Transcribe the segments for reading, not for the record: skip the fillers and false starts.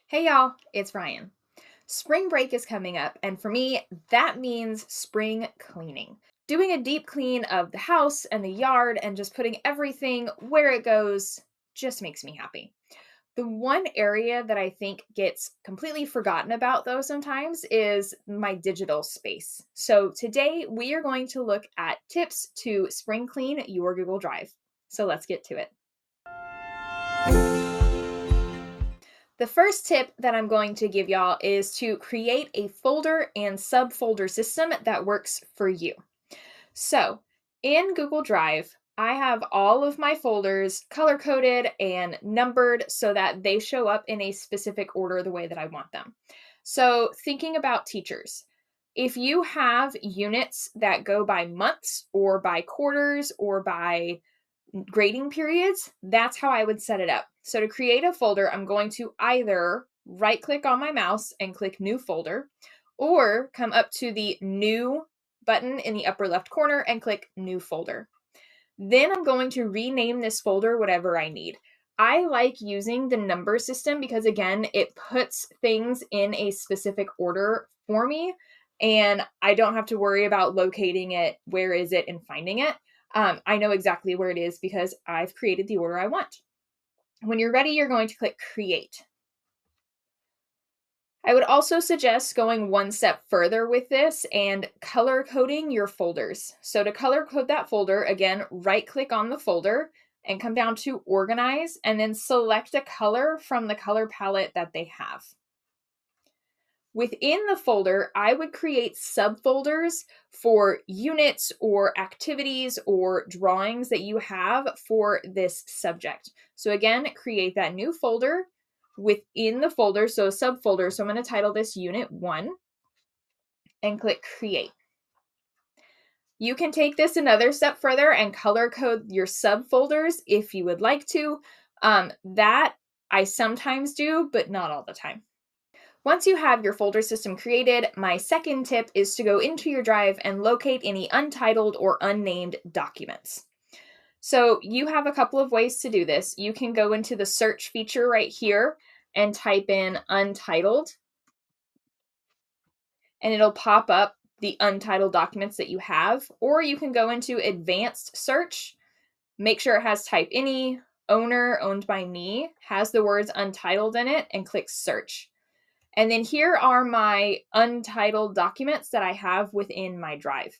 Hey y'all, it's Ryan. Spring break is coming up, and for me, that means spring cleaning. Doing a deep clean of the house and the yard and just putting everything where it goes just makes me happy. The one area that I think gets completely forgotten about, though, sometimes is my digital space. So today we are going to look at tips to spring clean your Google Drive. So let's get to it. The first tip that I'm going to give y'all is to create a folder and subfolder system that works for you. So in Google Drive, I have all of my folders color coded and numbered so that they show up in a specific order the way that I want them. So thinking about teachers, if you have units that go by months or by quarters or by grading periods, that's how I would set it up. So to create a folder, I'm going to either right click on my mouse and click new folder, or come up to the new button in the upper left corner and click new folder. Then I'm going to rename this folder whatever I need. I like using the number system because, again, it puts things in a specific order for me, and I don't have to worry about locating it, where is it, and finding it. I know exactly where it is because I've created the order I want. When you're ready, you're going to click Create. I would also suggest going one step further with this and color coding your folders. So to color code that folder, again, right click on the folder and come down to Organize and then select a color from the color palette that they have. Within the folder, I would create subfolders for units or activities or drawings that you have for this subject. So again, create that new folder within the folder, so a subfolder. So I'm going to title this Unit 1 and click Create. You can take this another step further and color code your subfolders if you would like to. That I sometimes do, but not all the time. Once you have your folder system created, my second tip is to go into your drive and locate any untitled or unnamed documents. So you have a couple of ways to do this. You can go into the search feature right here and type in untitled, and it'll pop up the untitled documents that you have. Or you can go into advanced search, make sure it has type any, owner, owned by me, has the words untitled in it, and click search. And then here are my untitled documents that I have within my drive.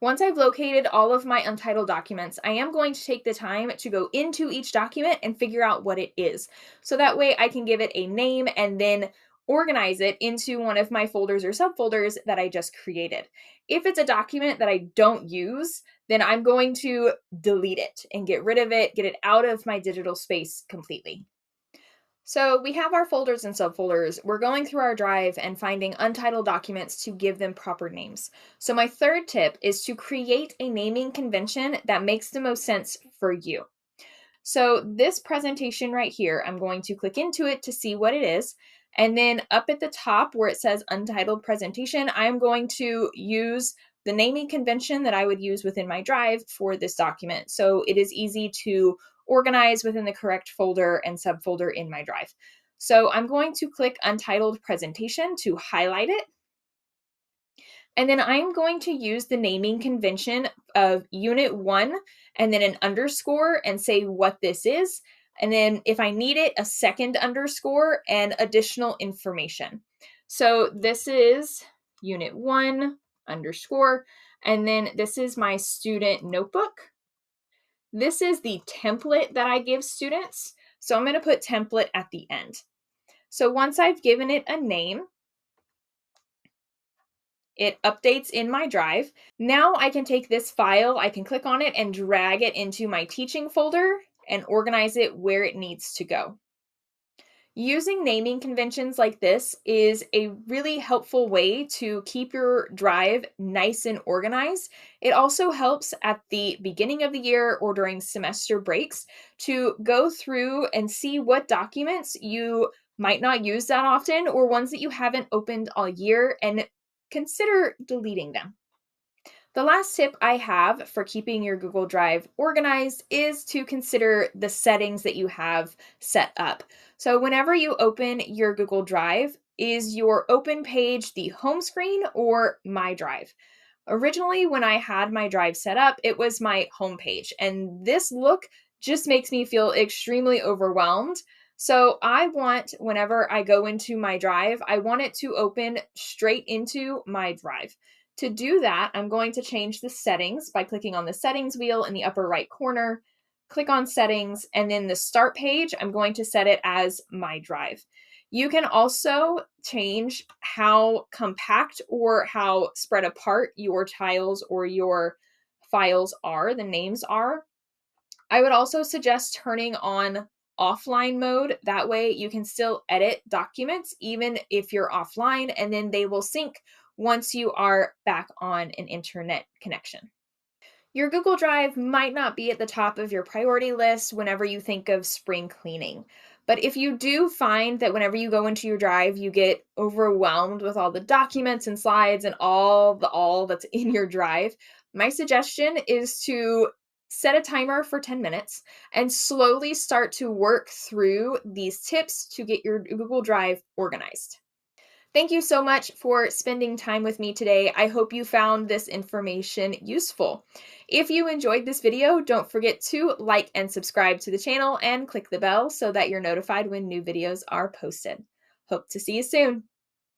Once I've located all of my untitled documents, I am going to take the time to go into each document and figure out what it is. So that way I can give it a name and then organize it into one of my folders or subfolders that I just created. If it's a document that I don't use, then I'm going to delete it and get rid of it, get it out of my digital space completely. So we have our folders and subfolders. We're going through our drive and finding untitled documents to give them proper names. So my third tip is to create a naming convention that makes the most sense for you. So this presentation right here, I'm going to click into it to see what it is. And then up at the top where it says untitled presentation, I'm going to use the naming convention that I would use within my drive for this document. So it is easy to organize within the correct folder and subfolder in my drive. So I'm going to click untitled presentation to highlight it. And then I'm going to use the naming convention of Unit 1 and then an underscore and say what this is. And then if I need it, a second underscore and additional information. So this is Unit 1 underscore, and then this is my student notebook. This is the template that I give students. So I'm going to put template at the end. So once I've given it a name, it updates in my drive. Now I can take this file, I can click on it and drag it into my teaching folder and organize it where it needs to go. Using naming conventions like this is a really helpful way to keep your drive nice and organized. It also helps at the beginning of the year or during semester breaks to go through and see what documents you might not use that often or ones that you haven't opened all year and consider deleting them. The last tip I have for keeping your Google Drive organized is to consider the settings that you have set up. So, whenever you open your Google Drive, is your open page the home screen or My Drive? Originally, when I had my drive set up, it was my home page, and this look just makes me feel extremely overwhelmed. So, I want, whenever I go into my drive, I want it to open straight into my drive. To do that, I'm going to change the settings by clicking on the settings wheel in the upper right corner, click on settings, and then the start page, I'm going to set it as my drive. You can also change how compact or how spread apart your tiles or your files are, the names are. I would also suggest turning on offline mode. That way you can still edit documents even if you're offline, and then they will sync once you are back on an internet connection. Your Google Drive might not be at the top of your priority list whenever you think of spring cleaning. But if you do find that whenever you go into your drive, you get overwhelmed with all the documents and slides and all that's in your drive, my suggestion is to set a timer for 10 minutes and slowly start to work through these tips to get your Google Drive organized. Thank you so much for spending time with me today. I hope you found this information useful. If you enjoyed this video, don't forget to like and subscribe to the channel and click the bell so that you're notified when new videos are posted. Hope to see you soon.